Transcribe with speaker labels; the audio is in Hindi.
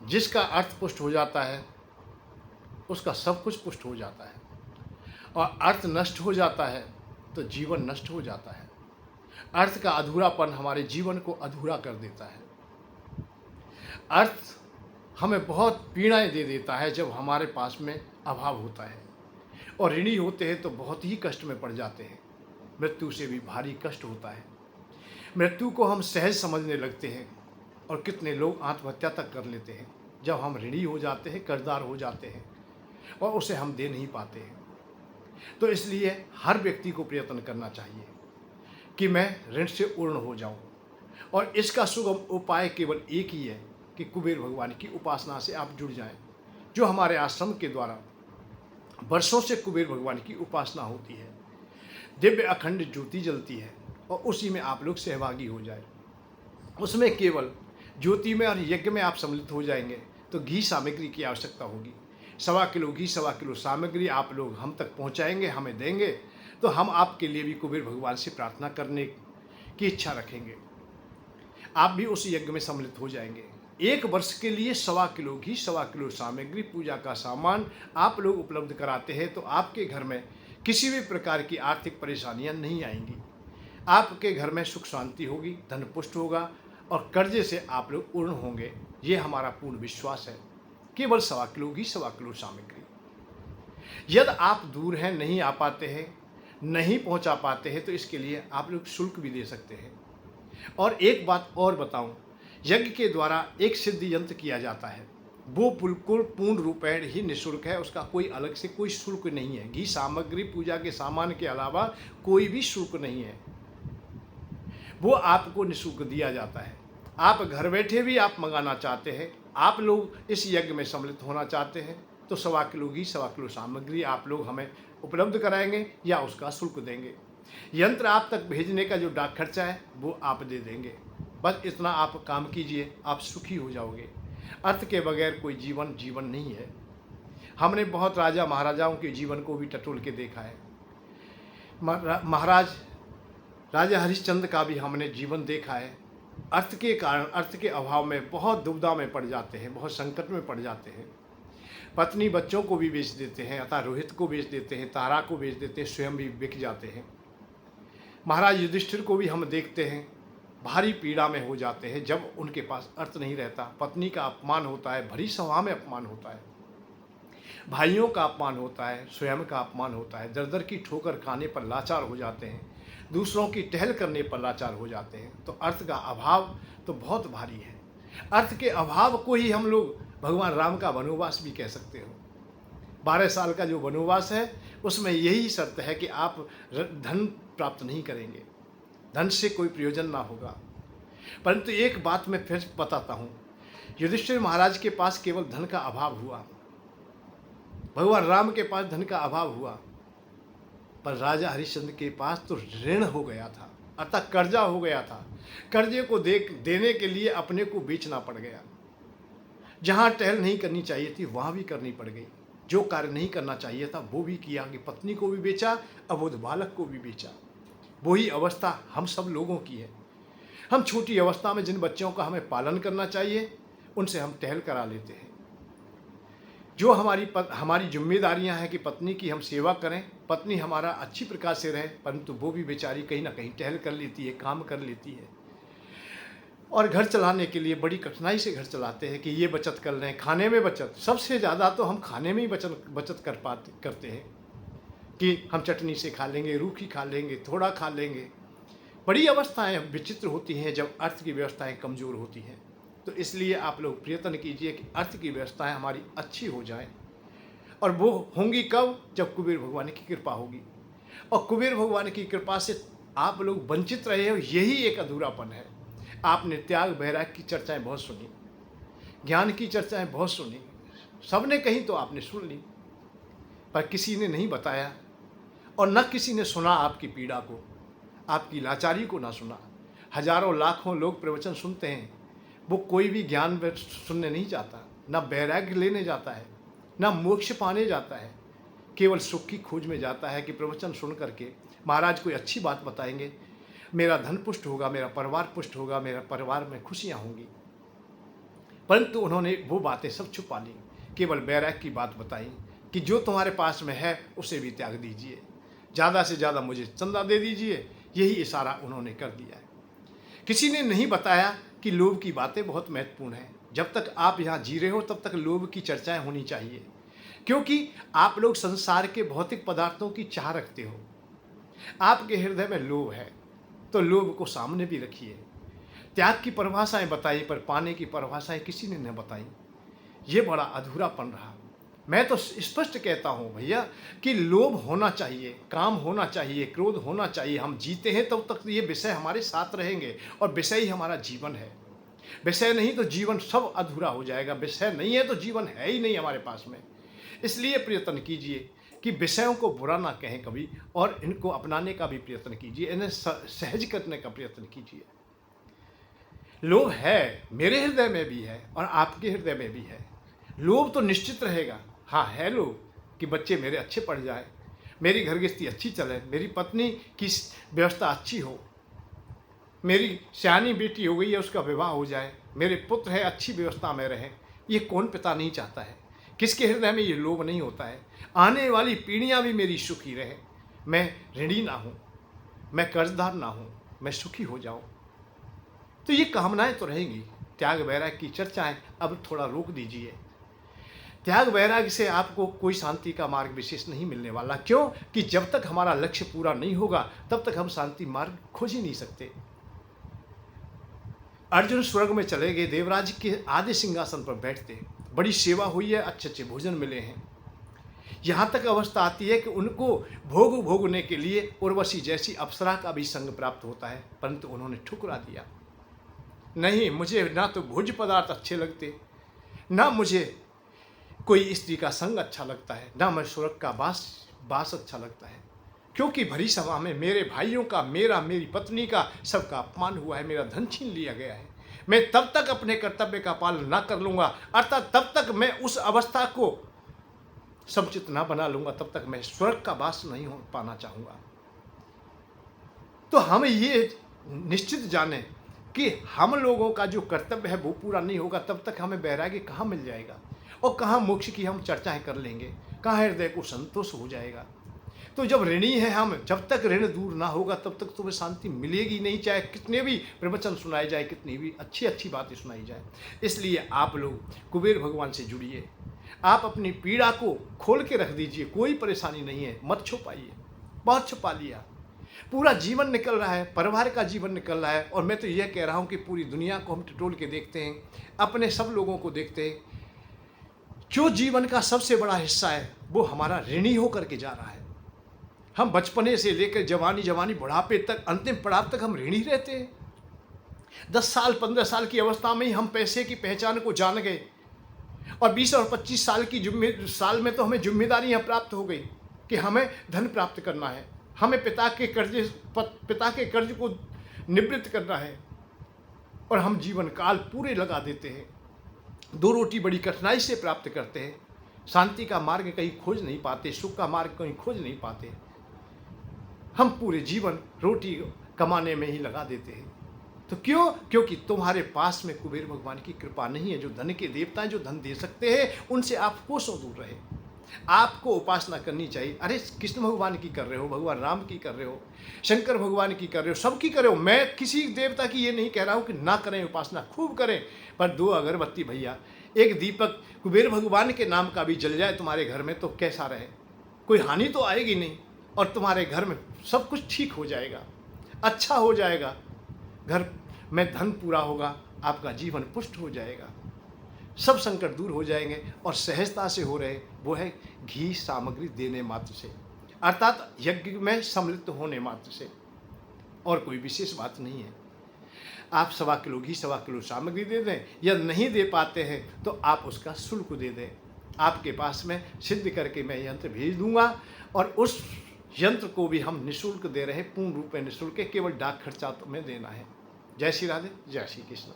Speaker 1: जिसका अर्थ पुष्ट हो जाता है उसका सब कुछ पुष्ट हो जाता है, और अर्थ नष्ट हो जाता है तो जीवन नष्ट हो जाता है। अर्थ का अधूरापन हमारे जीवन को अधूरा कर देता है। अर्थ हमें बहुत पीड़ाएं दे देता है जब हमारे पास में अभाव होता है, और ऋणी होते हैं तो बहुत ही कष्ट में पड़ जाते हैं। मृत्यु से भी भारी कष्ट होता है। मृत्यु को हम सहज समझने लगते हैं, और कितने लोग आत्महत्या तक कर लेते हैं जब हम ऋणी हो जाते हैं, कर्जदार हो जाते हैं, और उसे हम दे नहीं पाते हैं। तो इसलिए हर व्यक्ति को प्रयत्न करना चाहिए कि मैं ऋण से पूर्ण हो जाऊं, और इसका सुगम उपाय केवल एक ही है कि कुबेर भगवान की उपासना से आप जुड़ जाएं। जो हमारे आश्रम के द्वारा वर्षों से कुबेर भगवान की उपासना होती है, दिव्य अखंड ज्योति जलती है, और उसी में आप लोग सहभागी हो जाए। उसमें केवल ज्योति में और यज्ञ में आप सम्मिलित हो जाएंगे तो घी सामग्री की आवश्यकता होगी। 1.25 किलो घी, 1.25 किलो सामग्री आप लोग हम तक पहुंचाएंगे, हमें देंगे, तो हम आपके लिए भी कुबेर भगवान से प्रार्थना करने की इच्छा रखेंगे। आप भी उस यज्ञ में सम्मिलित हो जाएंगे। 1 वर्ष के लिए 1.25 किलो घी, 1.25 किलो सामग्री, पूजा का सामान आप लोग उपलब्ध कराते हैं, तो आपके घर में किसी भी प्रकार की आर्थिक परेशानियां नहीं आएंगी। आपके घर में सुख शांति होगी, धन पुष्ट होगा, और कर्जे से आप लोग पूर्ण होंगे। ये हमारा पूर्ण विश्वास है। केवल 1.25 किलो घी, 1.25 किलो सामग्री। यदि आप दूर हैं, नहीं आ पाते हैं, नहीं पहुंचा पाते हैं, तो इसके लिए आप लोग शुल्क भी दे सकते हैं। और एक बात और बताऊं, यज्ञ के द्वारा एक सिद्ध यंत्र किया जाता है, वो बिल्कुल पूर्ण रूपेण ही निःशुल्क है। उसका कोई अलग से कोई शुल्क नहीं है। घी सामग्री, पूजा के सामान के अलावा कोई भी शुल्क नहीं है, वो आपको निःशुल्क दिया जाता है। आप घर बैठे भी आप मंगाना चाहते हैं, आप लोग इस यज्ञ में सम्मिलित होना चाहते हैं, तो 1.25 किलो घी, 1.25 किलो सामग्री आप लोग हमें उपलब्ध कराएंगे या उसका शुल्क देंगे। यंत्र आप तक भेजने का जो डाक खर्चा है वो आप दे देंगे। बस इतना आप काम कीजिए, आप सुखी हो जाओगे। अर्थ के बगैर कोई जीवन जीवन नहीं है। हमने बहुत राजा महाराजाओं के जीवन को भी टटोल के देखा है। महाराज राजा हरिश्चंद्र का भी हमने जीवन देखा है। अर्थ के कारण, अर्थ के अभाव में बहुत दुविधा में पड़ जाते हैं, बहुत संकट में पड़ जाते हैं। पत्नी बच्चों को भी बेच देते हैं, अतः रोहित को बेच देते हैं, तारा को बेच देते हैं, स्वयं भी बिक जाते हैं। महाराज युधिष्ठिर को भी हम देखते हैं, भारी पीड़ा में हो जाते हैं जब उनके पास अर्थ नहीं रहता। पत्नी का अपमान होता है, भरी सभा में अपमान होता है, भाइयों का अपमान होता है, स्वयं का अपमान होता है। दर दर की ठोकर खाने पर लाचार हो जाते हैं, दूसरों की टहल करने पर लाचार हो जाते हैं। तो अर्थ का अभाव तो बहुत भारी है। अर्थ के अभाव को ही हम लोग भगवान राम का वनवास भी कह सकते हो। 12 साल का जो वनवास है उसमें यही शर्त है कि आप धन प्राप्त नहीं करेंगे, धन से कोई प्रयोजन ना होगा। परंतु एक बात मैं फिर बताता हूँ, युधिष्ठिर महाराज के पास केवल धन का अभाव हुआ, भगवान राम के पास धन का अभाव हुआ, पर राजा हरिश्चंद्र के पास तो ऋण हो गया था, अतः कर्जा हो गया था। कर्जे को देने के लिए अपने को बेचना पड़ गया। जहाँ टहल नहीं करनी चाहिए थी वहाँ भी करनी पड़ गई। जो कार्य नहीं करना चाहिए था वो भी किया, कि पत्नी को भी बेचा, अबोध बालक को भी बेचा। वही अवस्था हम सब लोगों की है। हम छोटी अवस्था में जिन बच्चों का हमें पालन करना चाहिए उनसे हम टहल करा लेते हैं। जो हमारी जिम्मेदारियां हैं कि पत्नी की हम सेवा करें, पत्नी हमारा अच्छी प्रकार से रहे, परंतु वो भी बेचारी कहीं ना कहीं टहल कर लेती है, काम कर लेती है, और घर चलाने के लिए बड़ी कठिनाई से घर चलाते हैं कि ये बचत कर लें। खाने में बचत, सबसे ज़्यादा तो हम खाने में ही बचत करते हैं कि हम चटनी से खा लेंगे, रूखी खा लेंगे, थोड़ा खा लेंगे। बड़ी अवस्थाएं विचित्र होती हैं जब अर्थ की व्यवस्थाएं कमज़ोर होती हैं। तो इसलिए आप लोग प्रयत्न कीजिए कि अर्थ की व्यवस्थाएं हमारी अच्छी हो जाएं, और वो होंगी कब? जब कुबेर भगवान की कृपा होगी। और कुबेर भगवान की कृपा से आप लोग वंचित रहे हो, यही एक अधूरापन है। आपने त्याग वैराग की चर्चाएं बहुत सुनी, ज्ञान की चर्चाएं बहुत सुनी, सबने कहीं तो आपने सुन ली, पर किसी ने नहीं बताया, और न किसी ने सुना आपकी पीड़ा को, आपकी लाचारी को ना सुना। हजारों लाखों लोग प्रवचन सुनते हैं, वो कोई भी ज्ञान सुनने नहीं जाता, ना वैराग्य लेने जाता है, ना मोक्ष पाने जाता है, केवल सुख की खोज में जाता है कि प्रवचन सुन करके महाराज कोई अच्छी बात बताएंगे, मेरा धन पुष्ट होगा, मेरा परिवार पुष्ट होगा, मेरा परिवार में खुशियाँ होंगी। परंतु उन्होंने वो बातें सब छुपा ली, केवल बैराग की बात बताई कि जो तुम्हारे पास में है उसे भी त्याग दीजिए, ज़्यादा से ज़्यादा मुझे चंदा दे दीजिए। यही इशारा उन्होंने कर दिया है। किसी ने नहीं बताया कि लोभ की बातें बहुत महत्वपूर्ण हैं। जब तक आप यहाँ जी रहे हो तब तक लोभ की चर्चाएं होनी चाहिए, क्योंकि आप लोग संसार के भौतिक पदार्थों की चाह रखते हो। आपके हृदय में लोभ है तो लोभ को सामने भी रखिए। त्याग की परिभाषाएं बताई पर पाने की परिभाषाएं किसी ने न बताई। ये बड़ा अधूरापन रहा। मैं तो स्पष्ट कहता हूँ भैया कि लोभ होना चाहिए, काम होना चाहिए, क्रोध होना चाहिए। हम जीते हैं तब तक ये विषय हमारे साथ रहेंगे और विषय ही हमारा जीवन है। विषय नहीं तो जीवन सब अधूरा हो जाएगा। विषय नहीं है तो जीवन है ही नहीं हमारे पास में। इसलिए प्रयत्न कीजिए कि विषयों को बुरा ना कहें कभी, और इनको अपनाने का भी प्रयत्न कीजिए, इन्हें सहज करने का प्रयत्न कीजिए। लोभ है, मेरे हृदय में भी है और आपके हृदय में भी है। लोभ तो निश्चित रहेगा। हाँ, है लोभ कि बच्चे मेरे अच्छे पढ़ जाए, मेरी घर गृहस्थी अच्छी चले, मेरी पत्नी की व्यवस्था अच्छी हो, मेरी सियानी बेटी हो गई है उसका विवाह हो जाए, मेरे पुत्र है अच्छी व्यवस्था में रहे। ये कौन पिता नहीं चाहता है? किसके हृदय में ये लोभ नहीं होता है? आने वाली पीढ़ियाँ भी मेरी सुखी रहे, मैं ऋणी ना हूँ, मैं कर्जदार ना हूँ, मैं सुखी हो जाऊँ। तो ये कामनाएं तो रहेंगी। त्याग वैराग की चर्चाएं अब थोड़ा रोक दीजिए। त्याग वैराग से आपको कोई शांति का मार्ग विशेष नहीं मिलने वाला। क्यों? कि जब तक हमारा लक्ष्य पूरा नहीं होगा तब तक हम शांति मार्ग खोज ही नहीं सकते। अर्जुन स्वर्ग में चले गए, देवराज के आधे सिंहासन पर बैठते, बड़ी सेवा हुई है, अच्छे अच्छे भोजन मिले हैं। यहाँ तक अवस्था आती है कि उनको भोगने के लिए उर्वशी जैसी अप्सरा का भी संग प्राप्त होता है, परंतु उन्होंने ठुकरा दिया। नहीं, मुझे ना तो भोज्य पदार्थ अच्छे लगते, ना मुझे कोई स्त्री का संग अच्छा लगता है, ना मैं स्वर्ग का बास अच्छा लगता है, क्योंकि भरी सभा में मेरे भाइयों का, मेरी पत्नी का, सबका अपमान हुआ है, मेरा धन छीन लिया गया है। मैं तब तक अपने कर्तव्य का पालन ना कर लूँगा, अर्थात तब तक मैं उस अवस्था को समुचित ना बना लूँगा, तब तक मैं स्वर्ग का वास नहीं हो पाना चाहूँगा। तो हम ये निश्चित जाने कि हम लोगों का जो कर्तव्य है वो पूरा नहीं होगा, तब तक हमें वैराग्य कहाँ मिल जाएगा और कहाँ मोक्ष की हम चर्चाएं कर लेंगे, कहाँ हृदय को संतोष हो जाएगा। तो जब ऋणी है हम, जब तक ऋण दूर ना होगा तब तक तुम्हें शांति मिलेगी नहीं, चाहे कितने भी प्रवचन सुनाए जाए, कितनी भी अच्छी अच्छी बातें सुनाई जाए। इसलिए आप लोग कुबेर भगवान से जुड़िए, आप अपनी पीड़ा को खोल के रख दीजिए, कोई परेशानी नहीं है, मत छुपाइए। बहुत छुपा लिया, पूरा जीवन निकल रहा है, परिवार का जीवन निकल रहा है, और मैं तो यह कह रहा हूँ कि पूरी दुनिया को हम टटोल के देखते हैं, अपने सब लोगों को देखते हैं, जो जीवन का सबसे बड़ा हिस्सा है वो हमारा ऋणी होकर के जा रहा है। हम बचपने से लेकर जवानी बुढ़ापे तक, अंतिम पड़ाव तक हम ऋणी रहते हैं। 10 साल 15 साल की अवस्था में ही हम पैसे की पहचान को जान गए, और 20 और 25 साल में तो हमें जिम्मेदारियां प्राप्त हो गई कि हमें धन प्राप्त करना है, हमें पिता के कर्ज को निवृत्त करना है, और हम जीवन काल पूरे लगा देते हैं। 2 रोटी बड़ी कठिनाई से प्राप्त करते हैं, शांति का मार्ग कहीं खोज नहीं पाते, सुख का मार्ग कहीं खोज नहीं पाते। हम पूरे जीवन रोटी कमाने में ही लगा देते हैं। तो क्यों? क्योंकि तुम्हारे पास में कुबेर भगवान की कृपा नहीं है। जो धन के देवता हैं, जो धन दे सकते हैं, उनसे आप कोसों दूर रहे। आपको उपासना करनी चाहिए। अरे कृष्ण भगवान की कर रहे हो, भगवान राम की कर रहे हो, शंकर भगवान की कर रहे हो, सबकी कर रहे हो। मैं किसी देवता की ये नहीं कह रहा हूँ कि ना करें, उपासना खूब करें, पर 2 अगरबत्ती भैया, 1 दीपक कुबेर भगवान के नाम का भी जल जाए तुम्हारे घर में तो कैसा रहे? कोई हानि तो आएगी नहीं, और तुम्हारे घर में सब कुछ ठीक हो जाएगा, अच्छा हो जाएगा, घर में धन पूरा होगा, आपका जीवन पुष्ट हो जाएगा, सब संकट दूर हो जाएंगे। और सहजता से हो रहे वो है घी सामग्री देने मात्र से, अर्थात यज्ञ में सम्मिलित होने मात्र से, और कोई विशेष बात नहीं है। आप 1.25 किलो घी 1.25 किलो सामग्री दे दें, या नहीं दे पाते हैं तो आप उसका शुल्क दे दें। आपके पास में सिद्ध करके मैं यंत्र भेज दूंगा, और उस यंत्र को भी हम निःशुल्क दे रहे हैं, पूर्ण रूप में निःशुल्क, केवल डाक खर्चा में देना है। जय श्री राधे, जय श्री कृष्ण।